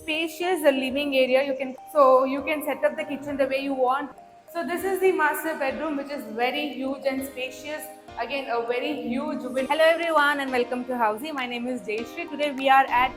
spacious living area. You can set up the kitchen the way you want. So this is the master bedroom, which is very huge and spacious. Again, a very huge window. Hello everyone and welcome to Housey. My name is Jayashree. Today we are at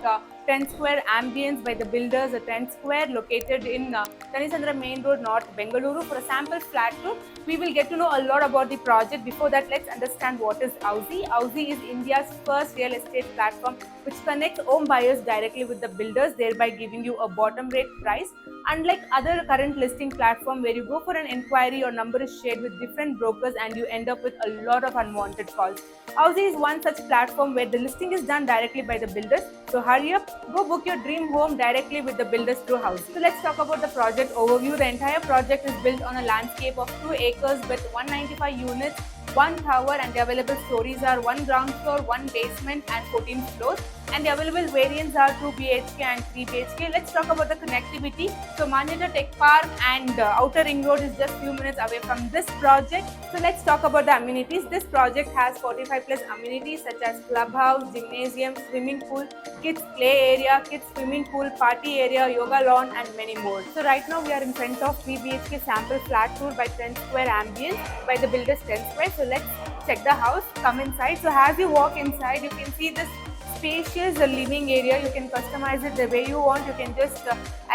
10 Square Ambience by the builders, 10 Square, located in Tanisandra Main Road, North Bengaluru, for a sample flat tour. We will get to know a lot about the project. Before that, let's understand what is Housey. Housey is India's first real estate platform which connects home buyers directly with the builders, thereby giving you a bottom rate price. Unlike other current listing platform where you go for an inquiry, your number is shared with different brokers and you end up with a lot of unwanted calls. Housey is one such platform where the listing is done directly by the builders. So hurry up, go book your dream home directly with the builders through Housey. So let's talk about the project overview. The entire project is built on a landscape of 2 acres with 195 units, 1 tower, and the available stories are 1 ground floor, 1 basement and 14 floors. And the available variants are 2 BHK and 3 BHK. Let's talk about the connectivity. So Manyata Tech Park and Outer Ring Road is just few minutes away from this project. So let's talk about the amenities. This project has 45 plus amenities such as clubhouse, gymnasium, swimming pool, kids play area, kids swimming pool, party area, yoga lawn and many more. So right now we are in front of 3 BHK sample flat tour by 10 Square Ambience by the builders 10 Square. So let's check the house, come inside. So as you walk inside, you can see this spacious living area. You can customize it the way you want. You can just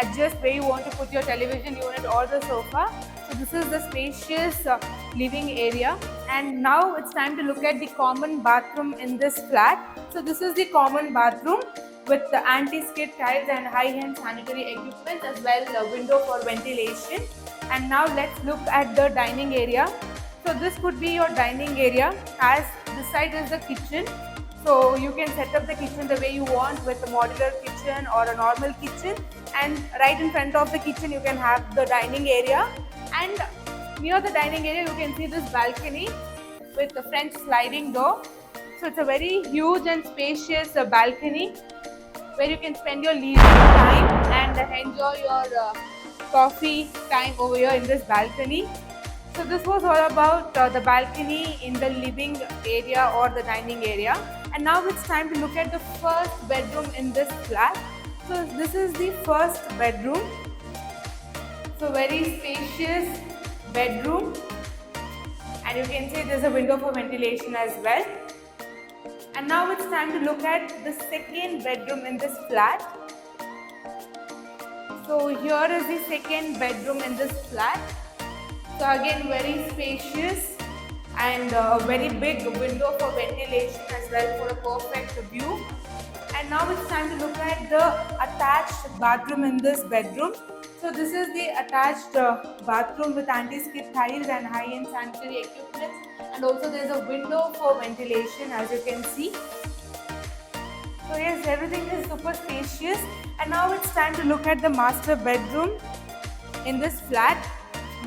adjust where you want to put your television unit or the sofa. So this is the spacious living area. And now it's time to look at the common bathroom in this flat. So this is the common bathroom with the anti-skid tiles and high-end sanitary equipment, as well as a window for ventilation. And now let's look at the dining area. So this could be your dining area, as this side is the kitchen. So you can set up the kitchen the way you want with a modular kitchen or a normal kitchen. And right in front of the kitchen you can have the dining area. And near the dining area you can see this balcony with the French sliding door. So it's a very huge and spacious balcony where you can spend your leisure time and enjoy your coffee time over here in this balcony. So this was all about the balcony in the living area or the dining area. And now it's time to look at the first bedroom in this flat. So this is the first bedroom. So very spacious bedroom. And you can see there's a window for ventilation as well. And now it's time to look at the second bedroom in this flat. So here is the second bedroom in this flat. So again, very spacious and a very big window for ventilation as well for a perfect view. And now it's time to look at the attached bathroom in this bedroom. So this is the attached bathroom with anti-skid tiles and high-end sanitary equipment, and also there is a window for ventilation, as you can see. So yes, everything is super spacious. And now it's time to look at the master bedroom in this flat.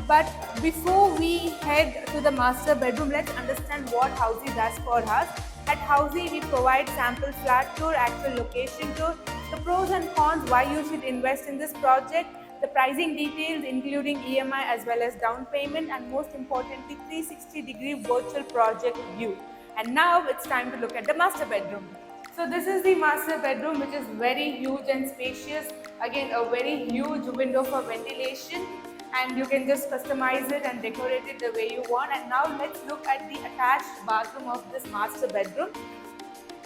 But before we head to the master bedroom, let's understand what Housey does for us. At Housey, we provide sample flat tour, actual location tour, the pros and cons, why you should invest in this project, the pricing details including EMI as well as down payment, and most importantly 360-degree virtual project view. And now it's time to look at the master bedroom. So this is the master bedroom, which is very huge and spacious. Again, a very huge window for ventilation. And you can just customize it and decorate it the way you want. And now let's look at the attached bathroom of this master bedroom.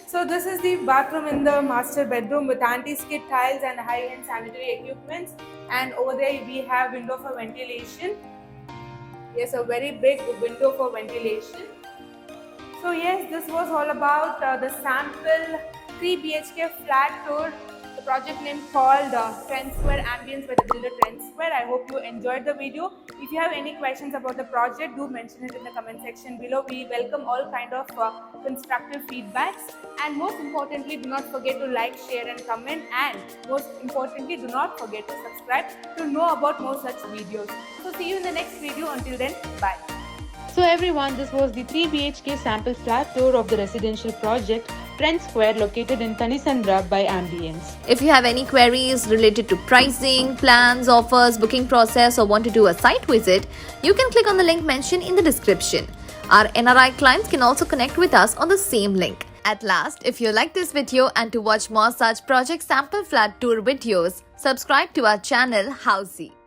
So this is the bathroom in the master bedroom with anti-skid tiles and high-end sanitary equipment. And over there we have window for ventilation. Yes, a very big window for ventilation. So yes, this was all about the sample 3 BHK flat tour. The project name called 10 Square Ambience by the builder 10 Square. I hope you enjoyed the video. If you have any questions about the project, do mention it in the comment section below. We welcome all kind of constructive feedbacks. And most importantly, do not forget to like, share and comment. And most importantly, do not forget to subscribe to know about more such videos. So see you in the next video. Until then, bye. So everyone, this was the 3 BHK sample flat tour of the residential project 10 Square, located in Tanisandra by Ambience. If you have any queries related to pricing, plans, offers, booking process, or want to do a site visit, you can click on the link mentioned in the description. Our NRI clients can also connect with us on the same link. At last, if you like this video and to watch more such project sample flat tour videos, subscribe to our channel Housey.